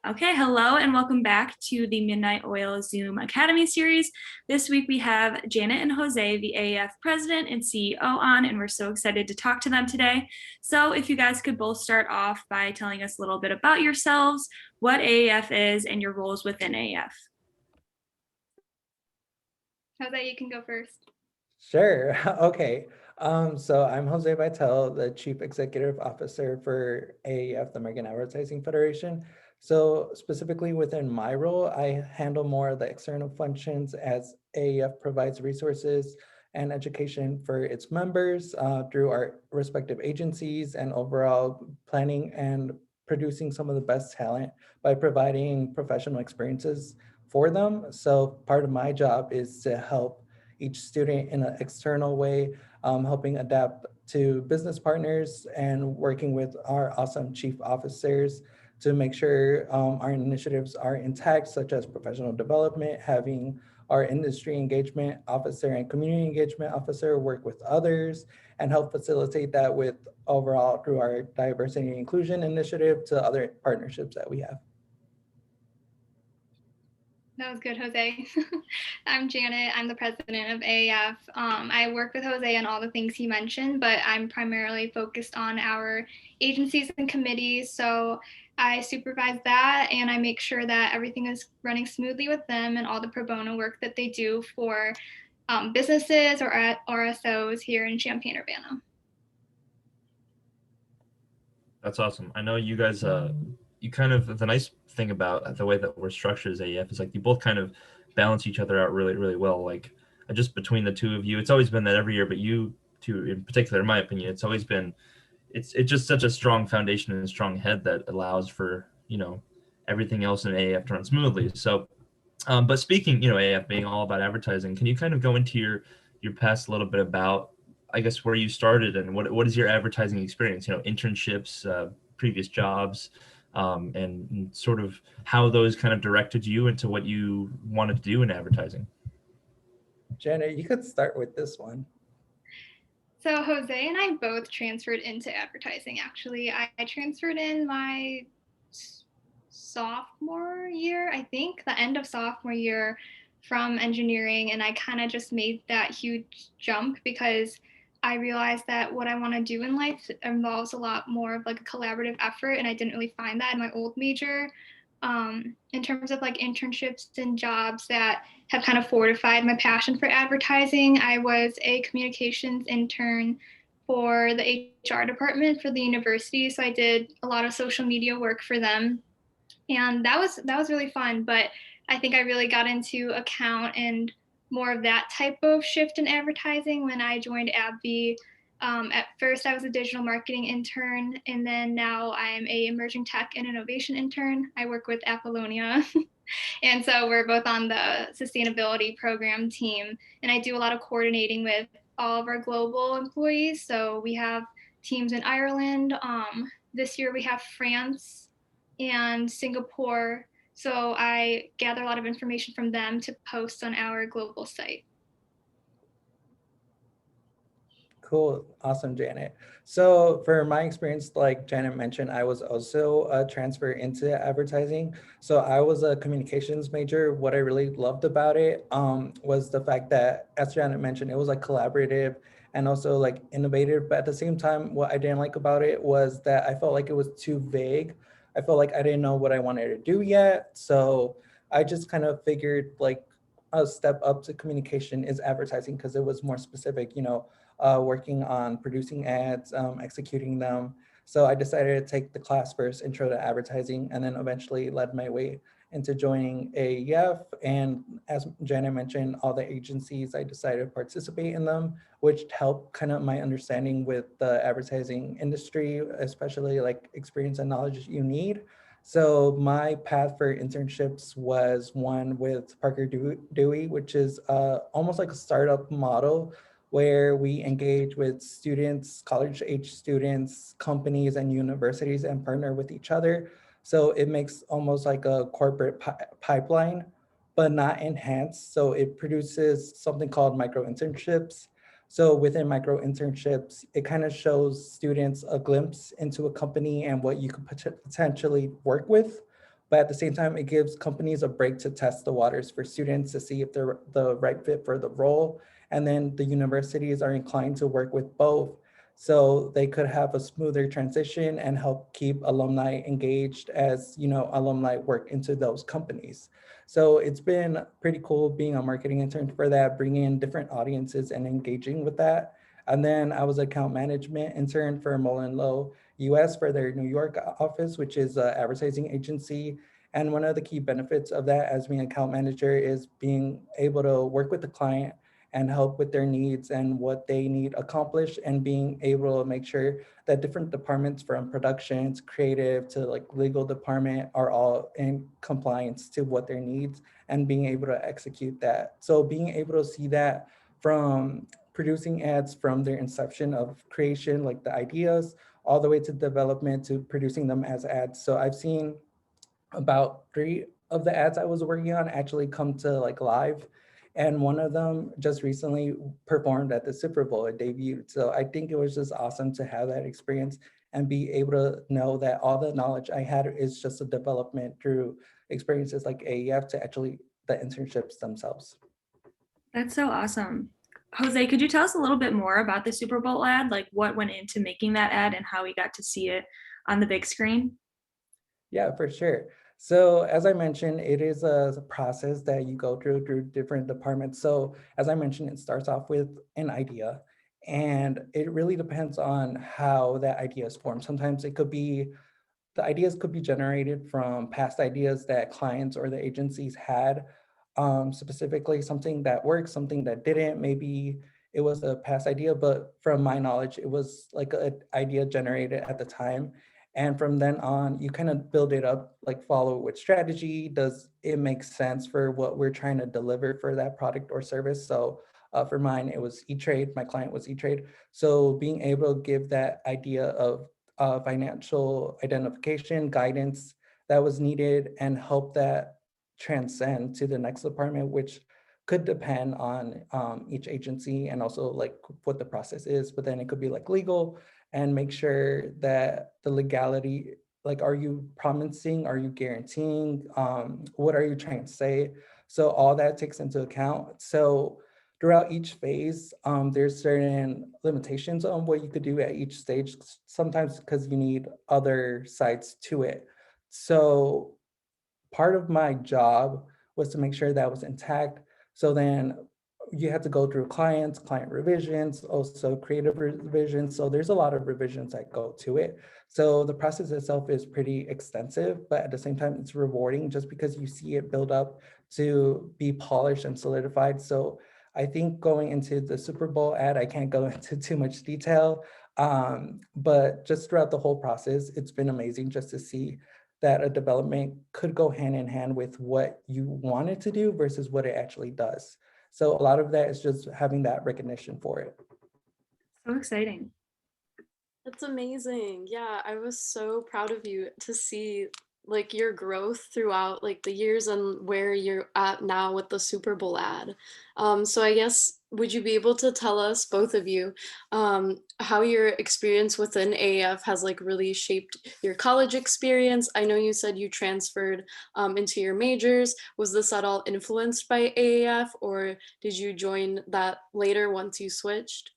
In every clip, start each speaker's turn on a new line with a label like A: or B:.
A: Okay, hello and welcome back to the Midnight Oil Zoom Academy series. This week we have Janet and Jose, the AAF president and CEO on, and we're so excited to talk to them today. So if you guys could both start off by telling us a little bit about yourselves, what AAF is, and your roles within AAF.
B: Jose, you can go first.
C: Sure. Okay. So I'm Jose Vitale, the Chief Executive Officer for AAF, the American Advertising Federation. So specifically within my role, I handle more of the external functions as AAF provides resources and education for its members through our respective agencies and overall planning and producing some of the best talent by providing professional experiences for them. So part of my job is to help each student in an external way, helping adapt to business partners and working with our awesome chief officers to make sure our initiatives are intact, such as professional development, having our industry engagement officer and community engagement officer work with others and help facilitate that with overall through our diversity and inclusion initiative to other partnerships that we have.
B: That was good, Jose. I'm Janet. I'm the president of AAF. I work with Jose on all the things he mentioned, but I'm primarily focused on our agencies and committees. So I supervise that and I make sure that everything is running smoothly with them and all the pro bono work that they do for businesses or RSOs here in Champaign-Urbana.
D: That's awesome. I know you guys, you kind of, the nice thing about the way that we're structured as AEF is like you both kind of balance each other out really, really well. Like just between the two of you, it's always been that every year, but you two in particular, in my opinion, it's always been, it's just such a strong foundation and a strong head that allows for, everything else in AEF to run smoothly. So, but speaking, AEF being all about advertising, can you kind of go into your past a little bit about, I guess, where you started and what is your advertising experience, internships, previous jobs, and sort of how those kind of directed you into what you wanted to do in advertising?
C: Janet, you could start with this one.
B: So Jose and I both transferred into advertising, actually. I transferred in my sophomore year, I think, the end of sophomore year from engineering. And I kind of just made that huge jump because I realized that what I want to do in life involves a lot more of like a collaborative effort. And I didn't really find that in my old major. In terms of like internships and jobs that have kind of fortified my passion for advertising, I was a communications intern for the HR department for the university. So I did a lot of social media work for them. And that was really fun. But I think I really got into account and more of that type of shift in advertising when I joined AbbVie. At first, I was a digital marketing intern, and then now I'm a emerging tech and innovation intern. I work with Apollonia, and so we're both on the sustainability program team. And I do a lot of coordinating with all of our global employees. So we have teams in Ireland. This year we have France and Singapore. So I gather a lot of information from them to post on our global site.
C: Cool. Awesome, Janet. So for my experience, like Janet mentioned, I was also a transfer into advertising. So I was a communications major. What I really loved about it was the fact that, as Janet mentioned, it was like collaborative and also like innovative. But at the same time, what I didn't like about it was that I felt like it was too vague. I felt like I didn't know what I wanted to do yet. So I just kind of figured like a step up to communication is advertising because it was more specific, working on producing ads, executing them. So I decided to take the class first, Intro to Advertising, and then eventually led my way into joining AEF. And as Janet mentioned, all the agencies, I decided to participate in them, which helped kind of my understanding with the advertising industry, especially like experience and knowledge you need. So my path for internships was one with Parker Dewey, which is almost like a startup model where we engage with students, college age students, companies and universities and partner with each other. So it makes almost like a corporate pipeline, but not enhanced. So it produces something called micro internships. So within micro internships, it kind of shows students a glimpse into a company and what you could potentially work with, but at the same time, it gives companies a break to test the waters for students to see if they're the right fit for the role. And then the universities are inclined to work with both, so they could have a smoother transition and help keep alumni engaged as, you know, alumni work into those companies. So it's been pretty cool being a marketing intern for that, bringing in different audiences and engaging with that. And then I was account management intern for Mullen Lowe US for their New York office, which is an advertising agency. And one of the key benefits of that as being account manager is being able to work with the client and help with their needs and what they need accomplished, and being able to make sure that different departments from productions, creative to like legal department are all in compliance to what their needs and being able to execute that. So being able to see that from producing ads from their inception of creation, like the ideas, all the way to development to producing them as ads. So I've seen about 3 of the ads I was working on actually come to like live. And one of them just recently performed at the Super Bowl, it debuted. So I think it was just awesome to have that experience and be able to know that all the knowledge I had is just a development through experiences like AEF to actually the internships themselves.
A: That's so awesome. Jose, could you tell us a little bit more about the Super Bowl ad? Like what went into making that ad and how we got to see it on the big screen?
C: Yeah, for sure. So as I mentioned, it is a process that you go through different departments. So as I mentioned, it starts off with an idea, and it really depends on how that idea is formed. Sometimes it could be, the ideas could be generated from past ideas that clients or the agencies had, specifically something that worked, something that didn't. Maybe it was a past idea, but from my knowledge, it was like an idea generated at the time. And from then on, you kind of build it up, like follow with strategy. Does it make sense for what we're trying to deliver for that product or service? So for mine, it was E-Trade. My client was E-Trade. So being able to give that idea of financial identification, guidance that was needed, and help that transcend to the next department, which could depend on each agency and also like what the process is. But then it could be like legal, and make sure that the legality, like, are you promising, are you guaranteeing, what are you trying to say? So all that takes into account. So throughout each phase, there's certain limitations on what you could do at each stage, sometimes because you need other sides to it. So part of my job was to make sure that was intact. So then you have to go through client revisions, also creative revisions. So there's a lot of revisions that go to it. So the process itself is pretty extensive, but at the same time, it's rewarding just because you see it build up to be polished and solidified. So I think going into the Super Bowl ad, I can't go into too much detail, but just throughout the whole process, it's been amazing just to see that a development could go hand in hand with what you want it to do versus what it actually does. So a lot of that is just having that recognition for it.
A: So exciting.
E: That's amazing. Yeah, I was so proud of you to see like your growth throughout like the years and where you're at now with the Super Bowl ad. So I guess would you be able to tell us, both of you, how your experience within AAF has like really shaped your college experience? I know you said you transferred into your majors. Was this at all influenced by AAF, or did you join that later once you switched?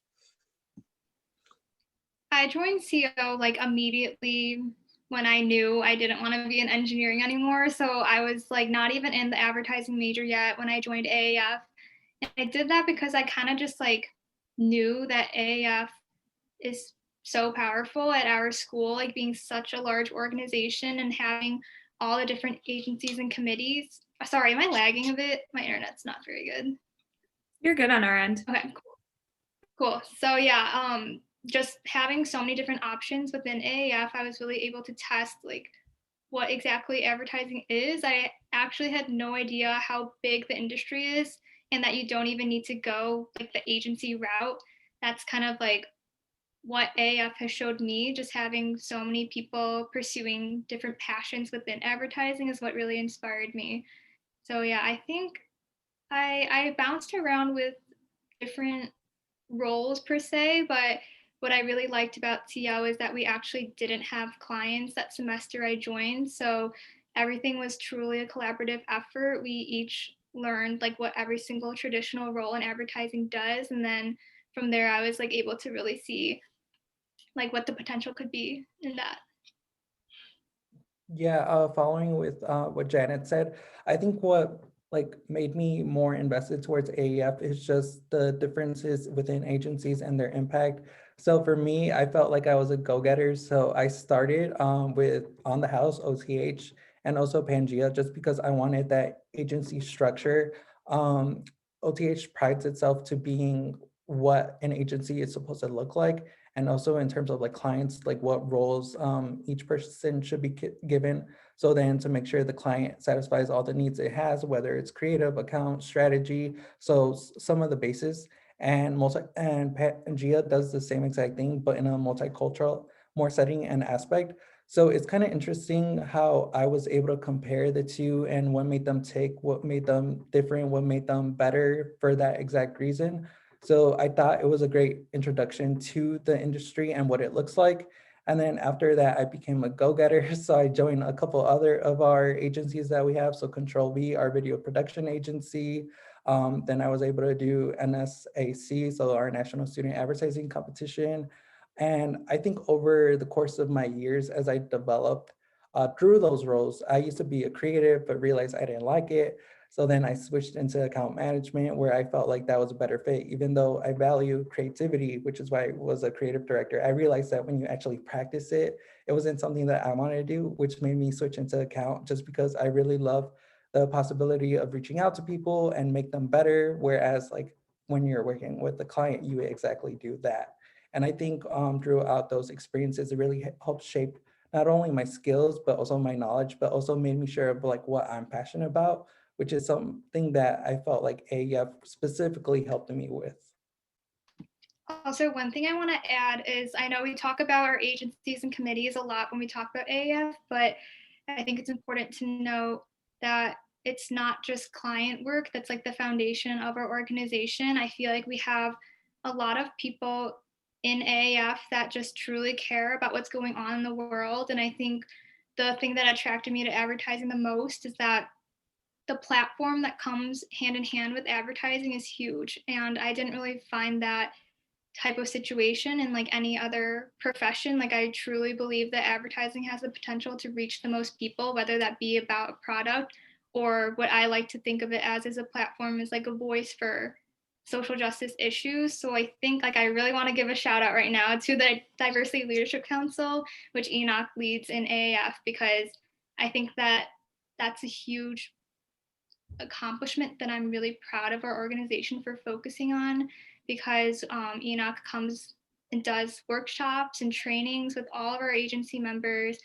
B: I joined CO like immediately when I knew I didn't want to be in engineering anymore. So I was like not even in the advertising major yet when I joined AAF. And I did that because I kind of just like knew that AAF is so powerful at our school, like being such a large organization and having all the different agencies and committees. Sorry, am I lagging a bit? My internet's not very good.
A: You're good on our end.
B: Okay, cool. So yeah, just having so many different options within AAF, I was really able to test like what exactly advertising is. I actually had no idea how big the industry is, and that you don't even need to go like the agency route. That's kind of like what AAF has showed me. Just having so many people pursuing different passions within advertising is what really inspired me. So yeah, I think I bounced around with different roles per se, but what I really liked about CO is that we actually didn't have clients that semester I joined. So everything was truly a collaborative effort. We each learned like what every single traditional role in advertising does, and then from there I was like able to really see like what the potential could be in that.
C: Yeah, following with what Janet said, I think what like made me more invested towards AEF is just the differences within agencies and their impact. So for me, I felt like I was a go-getter. So I started with On the House, OTH, and also Pangea, just because I wanted that agency structure. OTH prides itself to being what an agency is supposed to look like, and also in terms of like clients, like what roles each person should be given. So then to make sure the client satisfies all the needs it has, whether it's creative, account, strategy, so some of the bases. And Pangea does the same exact thing, but in a multicultural, more setting and aspect. So it's kind of interesting how I was able to compare the two and what made them tick, what made them different, what made them better for that exact reason. So I thought it was a great introduction to the industry and what it looks like. And then after that, I became a go-getter. So I joined a couple other of our agencies that we have. So Control V, our video production agency. Then I was able to do NSAC, so our National Student Advertising Competition. And I think over the course of my years, as I developed through those roles, I used to be a creative, but realized I didn't like it. So then I switched into account management where I felt like that was a better fit. Even though I value creativity, which is why I was a creative director, I realized that when you actually practice it, it wasn't something that I wanted to do, which made me switch into account just because I really love the possibility of reaching out to people and make them better. Whereas like when you're working with the client, you exactly do that. And I think throughout those experiences, it really helped shape not only my skills, but also my knowledge, but also made me sure of like what I'm passionate about, which is something that I felt like AEF specifically helped me with.
B: Also, one thing I want to add is I know we talk about our agencies and committees a lot when we talk about AAF, but I think it's important to note that it's not just client work that's like the foundation of our organization. I feel like we have a lot of people in AAF that just truly care about what's going on in the world. And I think the thing that attracted me to advertising the most is that the platform that comes hand in hand with advertising is huge. And I didn't really find that type of situation in like any other profession. Like I truly believe that advertising has the potential to reach the most people, whether that be about a product or what I like to think of it as a platform is like a voice for social justice issues. So I think like I really want to give a shout out right now to the Diversity Leadership Council, which Enoch leads in AAF, because I think that that's a huge accomplishment that I'm really proud of our organization for focusing on, because Enoch comes and does workshops and trainings with all of our agency members.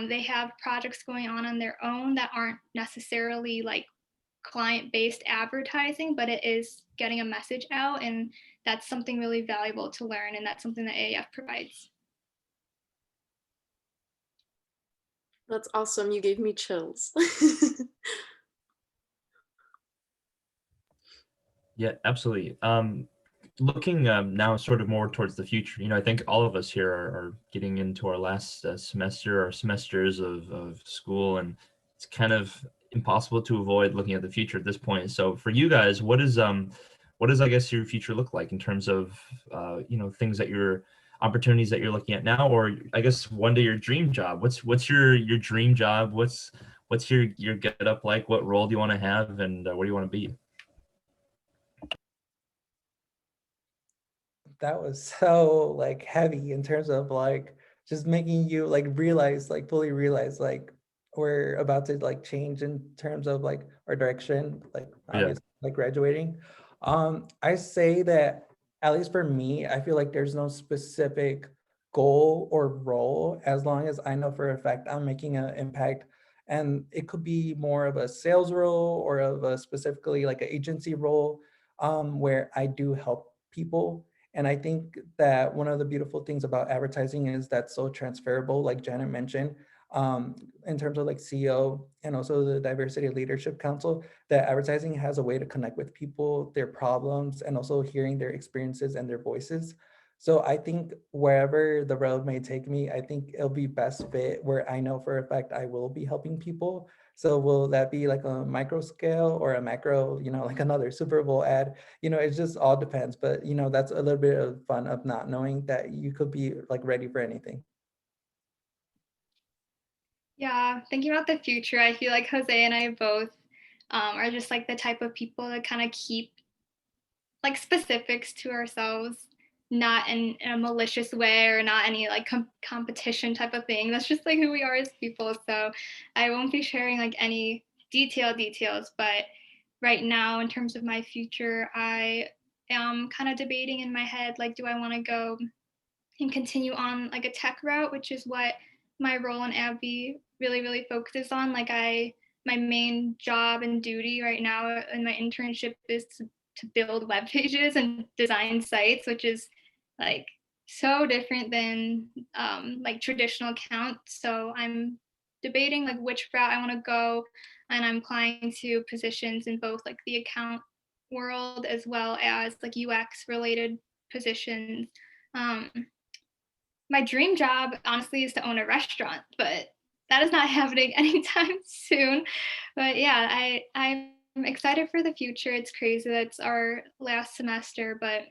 B: They have projects going on their own that aren't necessarily like client-based advertising, but it is getting a message out, and that's something really valuable to learn, and that's something that AAF provides.
E: That's awesome. You gave me chills.
D: Yeah, absolutely. Looking now sort of more towards the future, I think all of us here are getting into our last semester or semesters of school, and it's kind of impossible to avoid looking at the future at this point. So for you guys, what does I guess your future look like in terms of things that you're opportunities that you're looking at now, or I guess one day your dream job? What's your dream job? What's your get up like? What role do you want to have, and where do you want to be?
C: That was so like heavy in terms of like just making you like realize, like fully realize like we're about to like change in terms of like our direction, like
D: Yeah.
C: obviously like graduating. I say that at least for me, I feel like there's no specific goal or role as long as I know for a fact I'm making an impact. And it could be more of a sales role or of a specifically like an agency role where I do help people. And I think that one of the beautiful things about advertising is that's so transferable, like Janet mentioned, in terms of like CEO and also the Diversity Leadership Council, that advertising has a way to connect with people, their problems, and also hearing their experiences and their voices. So I think wherever the road may take me, I think it'll be best fit where I know for a fact I will be helping people. So will that be like a micro scale or a macro, like another Super Bowl ad? It just all depends. But that's a little bit of fun of not knowing that you could be like ready for anything.
B: Yeah, thinking about the future, I feel like Jose and I both are just like the type of people that kind of keep like specifics to ourselves, not in a malicious way or not any like competition type of thing. That's just like who we are as people. So I won't be sharing like any details, but right now in terms of my future, I am kind of debating in my head, like, do I want to go and continue on like a tech route, which is what my role in AbbVie really focuses on. Like my main job and duty right now in my internship is to build web pages and design sites, which is like so different than like traditional accounts. So I'm debating like which route I want to go, and I'm applying to positions in both like the account world as well as like UX related positions. Um, my dream job, honestly, is to own a restaurant, but that is not happening anytime soon. But yeah, I'm excited for the future. It's crazy that it's our last semester, but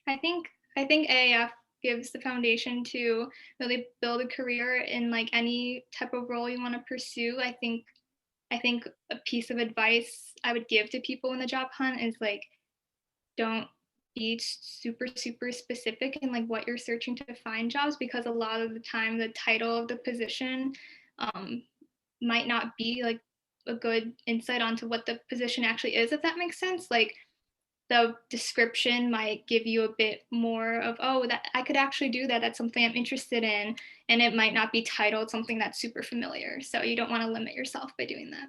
B: I think AAF gives the foundation to really build a career in like any type of role you want to pursue. I think a piece of advice I would give to people in the job hunt is like, don't be super specific in like what you're searching to find jobs, because a lot of the time the title of the position um, might not be like a good insight onto what the position actually is, if that makes sense. Like the description might give you a bit more of, oh, that I could actually do that, that's something I'm interested in, and it might not be titled something that's super familiar, so you don't want to limit yourself by doing that.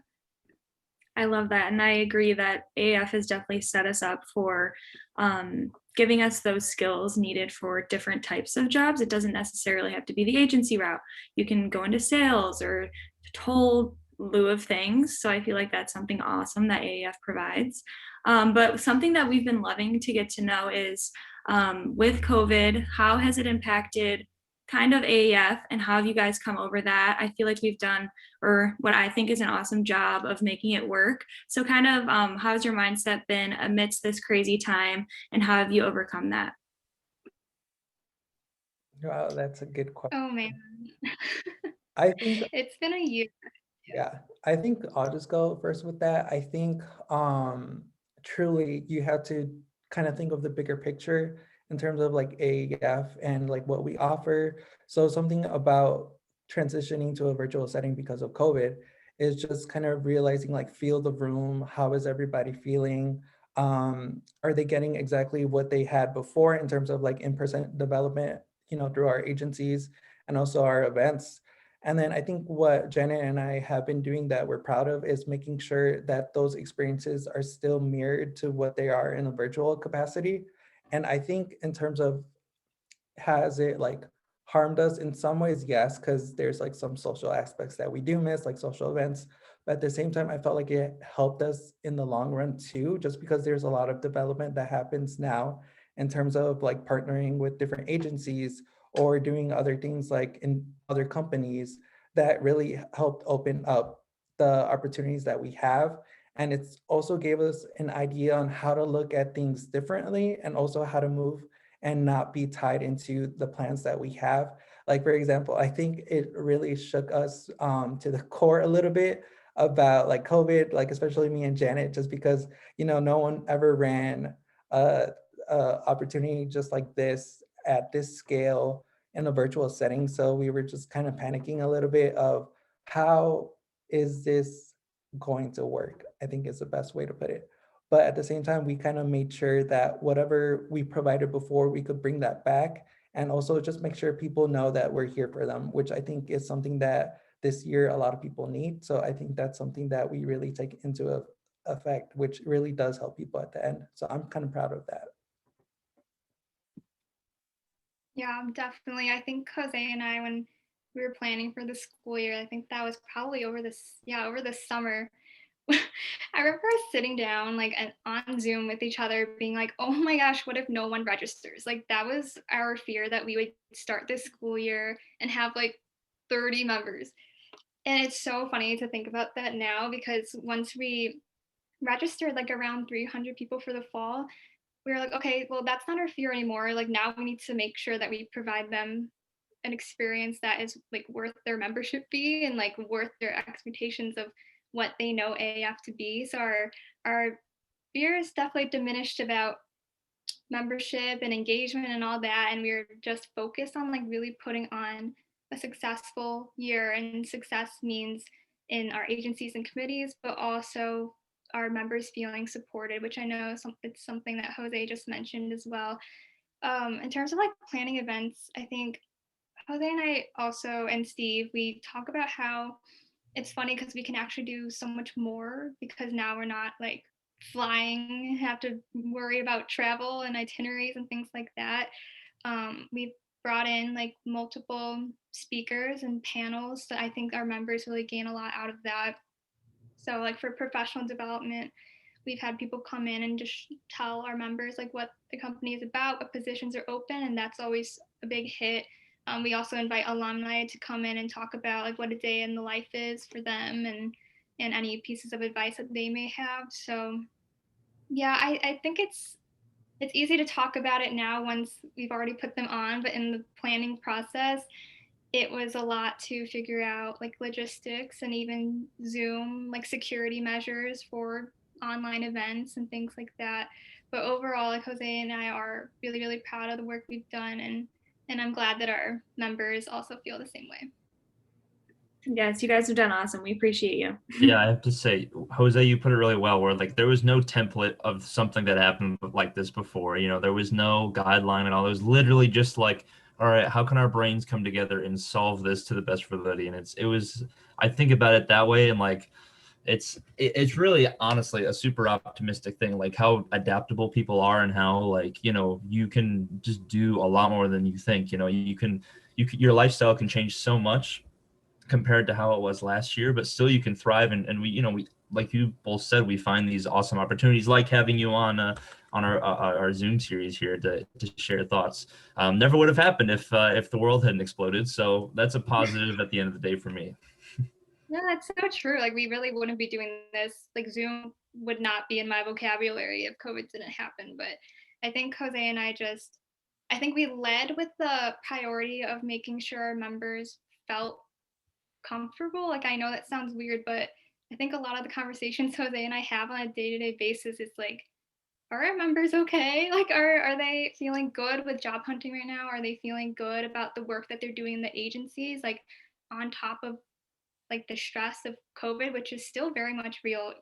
A: I love that. And I agree that AF has definitely set us up for giving us those skills needed for different types of jobs. It doesn't necessarily have to be the agency route. You can go into sales or a whole lieu of things. So I feel like that's something awesome that AAF provides. But something that we've been loving to get to know is with COVID, how has it impacted kind of AAF, and how have you guys come over that? I feel like we've done, or what I think is an awesome job of making it work. So kind of how's your mindset been amidst this crazy time, and how have you overcome that?
C: Wow, that's a good question.
B: Oh man.
C: I think,
B: It's been a year.
C: yeah, I think I'll just go first with that. I think truly you have to kind of think of the bigger picture in terms of like AEF and like what we offer. So something about transitioning to a virtual setting because of COVID is just kind of realizing like feel the room, how is everybody feeling? Are they getting exactly what they had before in terms of like in-person development, through our agencies and also our events? And then I think what Janet and I have been doing that we're proud of is making sure that those experiences are still mirrored to what they are in a virtual capacity. And I think in terms of, has it like harmed us in some ways? Yes, because there's like some social aspects that we do miss, like social events. But at the same time, I felt like it helped us in the long run too, just because there's a lot of development that happens now in terms of like partnering with different agencies or doing other things like in other companies that really helped open up the opportunities that we have. And it's also gave us an idea on how to look at things differently and also how to move and not be tied into the plans that we have. Like, for example, I think it really shook us to the core a little bit about like COVID, like especially me and Janet, just because, no one ever ran a opportunity just like this at this scale in a virtual setting. So we were just kind of panicking a little bit of how is this going to work? I think is the best way to put it. But at the same time, we kind of made sure that whatever we provided before, we could bring that back and also just make sure people know that we're here for them, which I think is something that this year a lot of people need. So I think that's something that we really take into effect, which really does help people at the end. So I'm kind of proud of that.
B: Yeah, definitely. I think Jose and I, when we were planning for the school year, I think that was probably over the summer. I remember us sitting down like on Zoom with each other, being like, "Oh my gosh, what if no one registers?" Like that was our fear, that we would start this school year and have like 30 members. And it's so funny to think about that now, because once we registered like around 300 people for the fall, we were like, okay, well, that's not our fear anymore. Like now we need to make sure that we provide them an experience that is like worth their membership fee and like worth their expectations of what they know AAF to be. So our fear is definitely diminished about membership and engagement and all that, and we were just focused on like really putting on a successful year. And success means in our agencies and committees, but also our members feeling supported, which I know it's something that Jose just mentioned as well. In terms of like planning events, I think Jose and I also, and Steve, we talk about how it's funny because we can actually do so much more, because now we're not like flying, have to worry about travel and itineraries and things like that. We've brought in like multiple speakers and panels that I think our members really gain a lot out of that. So like for professional development, we've had people come in and just tell our members like what the company is about, what positions are open, and that's always a big hit. We also invite alumni to come in and talk about like what a day in the life is for them, and any pieces of advice that they may have. So yeah, I think it's easy to talk about it now once we've already put them on, but in the planning process, it was a lot to figure out, like logistics and even Zoom, like security measures for online events and things like that. But overall, like Jose and I are really, really proud of the work we've done, and I'm glad that our members also feel the same way.
A: Yes, you guys have done awesome. We appreciate you.
D: Yeah, I have to say, Jose, you put it really well, where like there was no template of something that happened like this before. You know, there was no guideline and all. It was literally just like, all right, how can our brains come together and solve this to the best for the And it was, I think about it that way, and like it's really honestly a super optimistic thing, like how adaptable people are and how like, you know, you can just do a lot more than you think. You know, your lifestyle can change so much compared to how it was last year, but still you can thrive. And we, you know, we, like you both said, we find these awesome opportunities like having you on our Zoom series here to share thoughts. Never would have happened if the world hadn't exploded. So that's a positive at the end of the day for me.
B: Yeah, that's so true. Like we really wouldn't be doing this. Like Zoom would not be in my vocabulary if COVID didn't happen. But I think Jose and I think we led with the priority of making sure our members felt comfortable. Like I know that sounds weird, but I think a lot of the conversations Jose and I have on a day-to-day basis is like, are our members okay? Like are they feeling good with job hunting right now? Are they feeling good about the work that they're doing in the agencies? Like on top of like the stress of COVID, which is still very much real,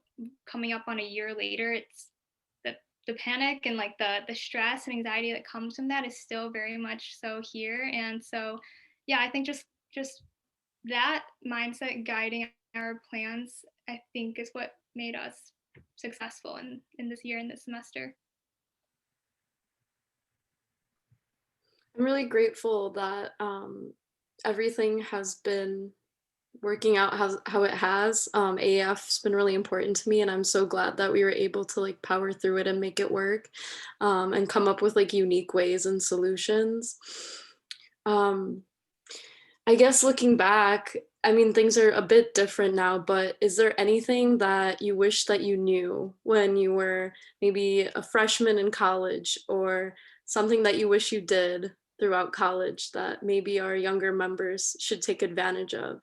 B: coming up on a year later. It's the panic and like the stress and anxiety that comes from that is still very much so here. And so yeah, I think just that mindset guiding our plans, I think, is what made us successful in this year and this semester.
E: I'm really grateful that everything has been working out how it has. AAF's been really important to me, and I'm so glad that we were able to like power through it and make it work, and come up with like unique ways and solutions. I guess looking back, I mean, things are a bit different now, but is there anything that you wish that you knew when you were maybe a freshman in college, or something that you wish you did throughout college that maybe our younger members should take advantage of?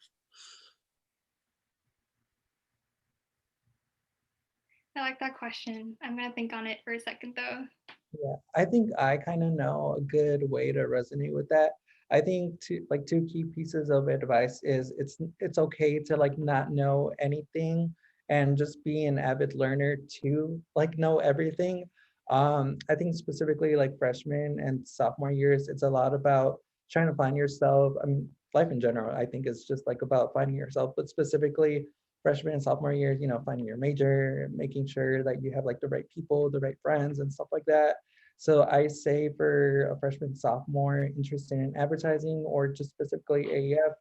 B: I like that question. I'm gonna think on it for a second though.
C: Yeah, I think I kind of know a good way to resonate with that. I think two key pieces of advice is it's okay to like not know anything and just be an avid learner to like know everything. I think specifically like freshman and sophomore years, it's a lot about trying to find yourself. I mean, life in general, I think is just like about finding yourself, but specifically freshman and sophomore years, you know, finding your major, making sure that you have like the right people, the right friends and stuff like that. So I say for a freshman, sophomore interested in advertising or just specifically AEF,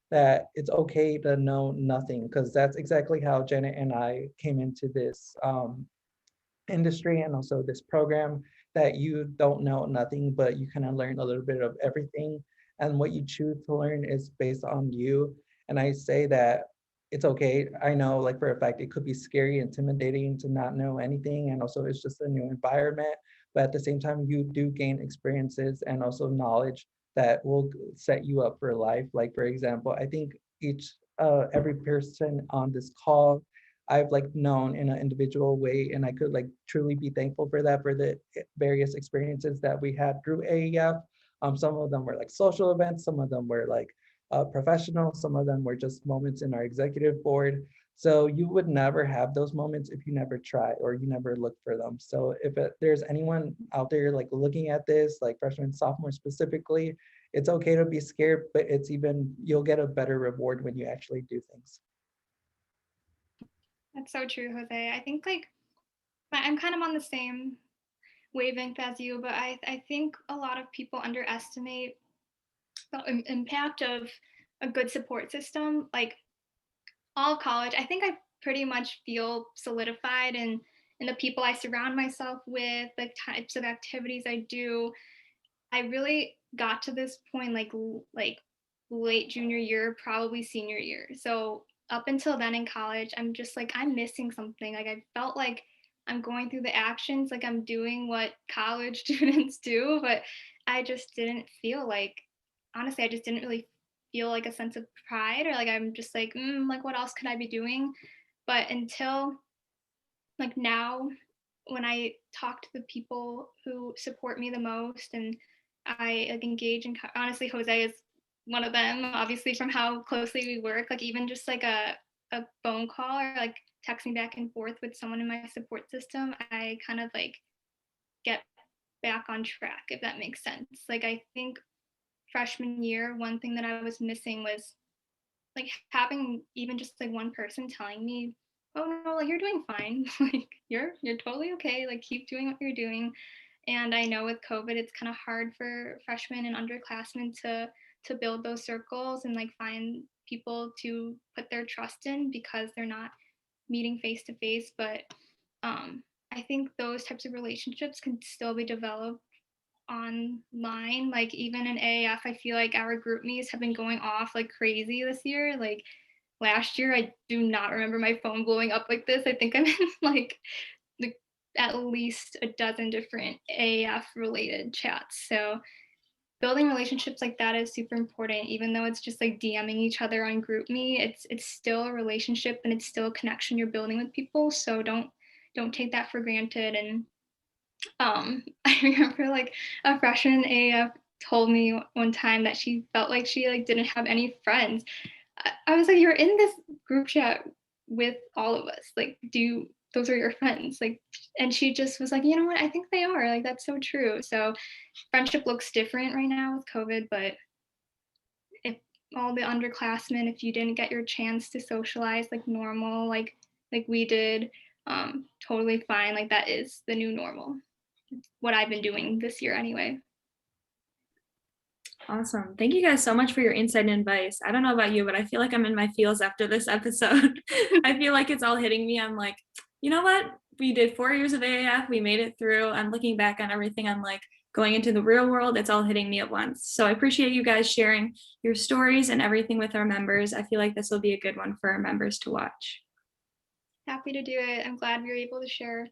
C: that it's okay to know nothing, because that's exactly how Janet and I came into this industry and also this program, that you don't know nothing, but you kind of learn a little bit of everything. And what you choose to learn is based on you. And I say that it's okay. I know, like, for a fact, it could be scary, intimidating to not know anything. And also, it's just a new environment. But at the same time, you do gain experiences and also knowledge that will set you up for life. Like, for example, I think every person on this call I've like known in an individual way, and I could like truly be thankful for that, for the various experiences that we had through AEF. Some of them were like social events, some of them were like professional, some of them were just moments in our executive board. So you would never have those moments if you never try or you never look for them. So if there's anyone out there like looking at this, like freshmen, sophomore specifically, it's okay to be scared, but you'll get a better reward when you actually do things.
B: That's so true, Jose. I think like I'm kind of on the same wavelength as you, but I think a lot of people underestimate the impact of a good support system. Like all of college, I think I pretty much feel solidified in the people I surround myself with, the types of activities I do. I really got to this point like late junior year, probably senior year. So up until then in college, I'm just like I'm missing something. Like I felt like I'm going through the actions, like I'm doing what college students do, but I just didn't feel like, honestly, I just didn't really feel like a sense of pride, or like I'm just like what else could I be doing? But until like now, when I talk to the people who support me the most and I like engage in, honestly, Jose is one of them, obviously from how closely we work, like even just like a phone call or like texting back and forth with someone in my support system, I kind of like get back on track, if that makes sense. Like I think freshman year, one thing that I was missing was like having even just like one person telling me, oh no, like you're doing fine, like you're totally okay, like keep doing what you're doing. And I know with COVID it's kind of hard for freshmen and underclassmen to build those circles and like find people to put their trust in because they're not meeting face to face. But I think those types of relationships can still be developed online. Like even in AAF, I feel like our group meets have been going off like crazy this year. Like last year, I do not remember my phone blowing up like this. I think I'm in like the, at least a dozen different AAF related chats. So building relationships like that is super important. Even though it's just like DMing each other on GroupMe, it's still a relationship and it's still a connection you're building with people. So don't take that for granted. And I remember like a freshman AF told me one time that she felt like she like didn't have any friends. I was like, you're in this group chat with all of us. Like, those are your friends? Like, and she just was like, you know what? I think they are. Like, that's so true. So friendship looks different right now with COVID, but if all the underclassmen, if you didn't get your chance to socialize like normal, like we did, totally fine. Like that is the new normal. What I've been doing this year anyway.
A: Awesome. Thank you guys so much for your insight and advice. I don't know about you, but I feel like I'm in my feels after this episode. I feel like it's all hitting me. I'm like, you know what? We did 4 years of AAF. We made it through. I'm looking back on everything. I'm like, going into the real world, it's all hitting me at once. So I appreciate you guys sharing your stories and everything with our members. I feel like this will be a good one for our members to watch.
B: Happy to do it. I'm glad we were able to share